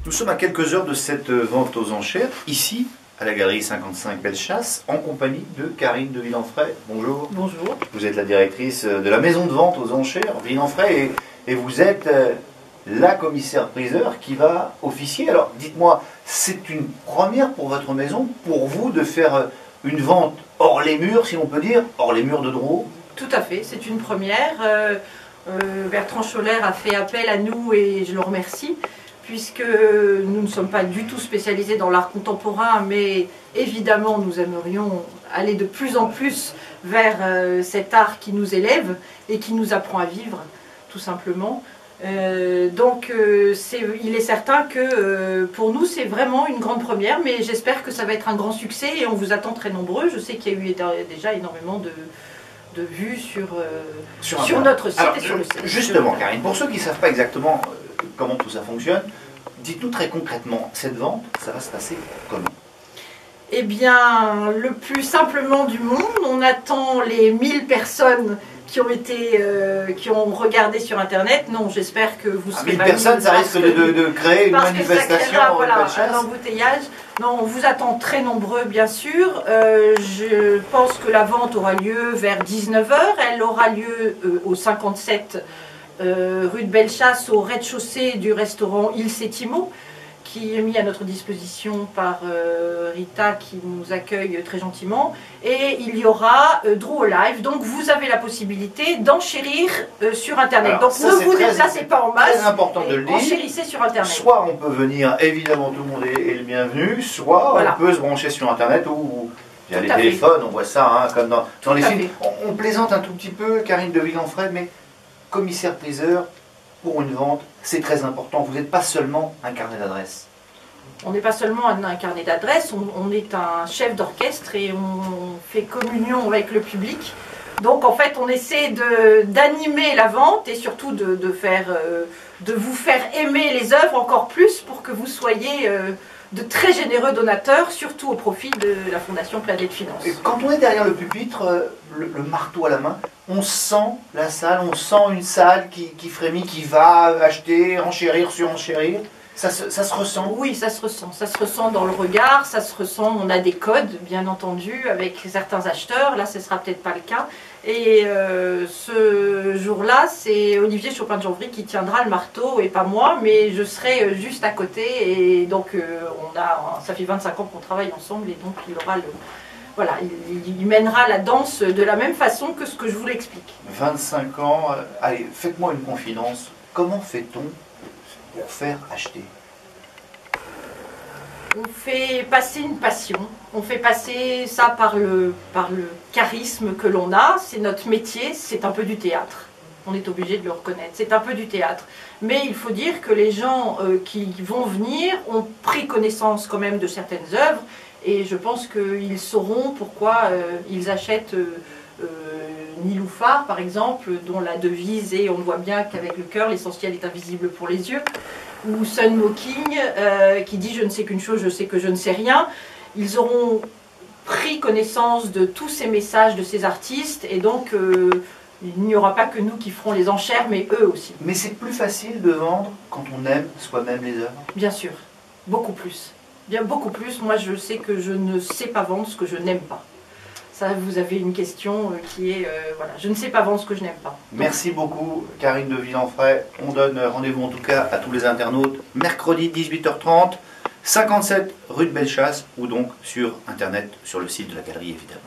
Nous sommes à quelques heures de cette vente aux enchères, ici, à la galerie 55 Bellechasse, en compagnie de Karine de Villenfray. Bonjour. Bonjour. Vous êtes la directrice de la maison de vente aux enchères, Villenfray, et vous êtes la commissaire-priseur qui va officier. Alors, dites-moi, c'est une première pour votre maison, pour vous, de faire une vente hors les murs, si l'on peut dire, hors les murs de Drouot? Tout à fait, c'est une première. Bertrand Scholler a fait appel à nous et je le remercie, puisque nous ne sommes pas du tout spécialisés dans l'art contemporain, mais évidemment nous aimerions aller de plus en plus vers cet art qui nous élève et qui nous apprend à vivre, tout simplement. Donc il est certain que pour nous c'est vraiment une grande première, mais j'espère que ça va être un grand succès et on vous attend très nombreux. Je sais qu'il y a eu déjà énormément de vues sur notre site. Alors, et sur le site. Justement, Karine, pour ceux qui ne savent pas exactement comment tout ça fonctionne, dites-nous très concrètement, cette vente, ça va se passer comment? Eh bien, le plus simplement du monde, on attend les 1000 personnes qui ont regardé sur Internet. Non, j'espère que vous serez 1000 personnes, ça risque de créer une manifestation, un embouteillage. Non, on vous attend très nombreux, bien sûr. Je pense que la vente aura lieu vers 19 h. Elle aura lieu au 57 rue de Bellechasse, au rez-de-chaussée du restaurant Il Settimo, qui est mis à notre disposition par Rita, qui nous accueille très gentiment. Et il y aura Drouot Live, donc vous avez la possibilité d'enchérir sur Internet. Alors, donc ça, ne vous déplacez pas en masse, très important de le dire. Enchérissez sur Internet. Soit on peut venir, évidemment tout le monde est le bienvenu, soit voilà. On peut se brancher sur Internet ou via les téléphones, on voit ça hein, comme dans les films. On plaisante un tout petit peu, Karine de Villenfray, mais commissaire-priseur, pour une vente, c'est très important. Vous n'êtes pas seulement un carnet d'adresses. On n'est pas seulement un carnet d'adresses, on est un chef d'orchestre et on fait communion avec le public. Donc en fait, on essaie d'animer la vente et surtout de vous faire aimer les œuvres encore plus pour que vous soyez de très généreux donateurs, surtout au profit de la Fondation Planète Finance. Et quand on est derrière le pupitre, le marteau à la main, on sent la salle, on sent une salle qui frémit, qui va acheter, enchérir, surenchérir. Ça se ressent? Oui, ça se ressent. Ça se ressent dans le regard, ça se ressent. On a des codes, bien entendu, avec certains acheteurs. Là, ce ne sera peut-être pas le cas. Et ce jour-là, c'est Olivier Chopin-de-Janvry qui tiendra le marteau et pas moi, mais je serai juste à côté. Et donc, ça fait 25 ans qu'on travaille ensemble et donc il aura voilà, il mènera la danse de la même façon que ce que je vous l'explique. 25 ans, allez, faites-moi une confidence. Comment fait-on pour faire acheter? On fait passer une passion, on fait passer ça par le charisme que l'on a, c'est notre métier, c'est un peu du théâtre. On est obligé de le reconnaître, c'est un peu du théâtre. Mais il faut dire que les gens qui vont venir ont pris connaissance quand même de certaines œuvres et je pense qu'ils sauront pourquoi ils achètent Niloufar par exemple, dont la devise est « on ne voit bien qu'avec le cœur, l'essentiel est invisible pour les yeux », ou Sun Mocking qui dit « je ne sais qu'une chose, je sais que je ne sais rien ». Ils auront pris connaissance de tous ces messages de ces artistes et donc il n'y aura pas que nous qui ferons les enchères, mais eux aussi. Mais c'est plus facile de vendre quand on aime soi-même les œuvres? Bien sûr, beaucoup plus. Bien beaucoup plus. Moi, je sais que je ne sais pas vendre ce que je n'aime pas. Ça, vous avez une question qui est, voilà, je ne sais pas vendre ce que je n'aime pas. Donc, merci beaucoup, Karine de Villenfray. On donne rendez-vous en tout cas à tous les internautes, mercredi 18 h 30, 57 rue de Bellechasse, ou donc sur Internet, sur le site de la galerie évidemment.